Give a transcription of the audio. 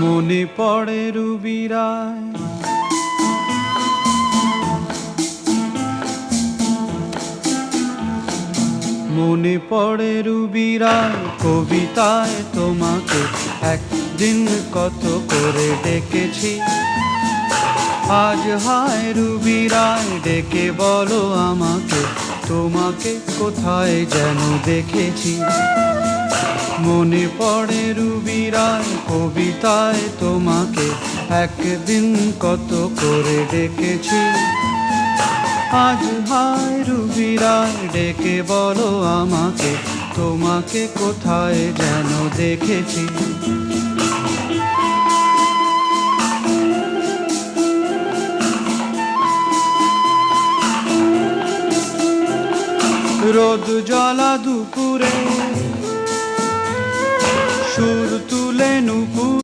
মনে পড়ে রুবিরায়, মনে পড়ে রুবিরায় কবিতায় তোমাকে একদিন কত করে ডেকেছি। আজ হায় রুবিরায় ডেকে বলো আমাকে, তোমাকে কোথায় যেন দেখেছি। মনে পড়ে রুবিরায় কবিতায় তোমাকে একদিন কত করে ডেকেছি। আজ হায় রুবিরায় ডেকে বলো আমাকে, তোমাকে কোথায় যেন দেখেছি। রোদ জ্বলা দুপুরে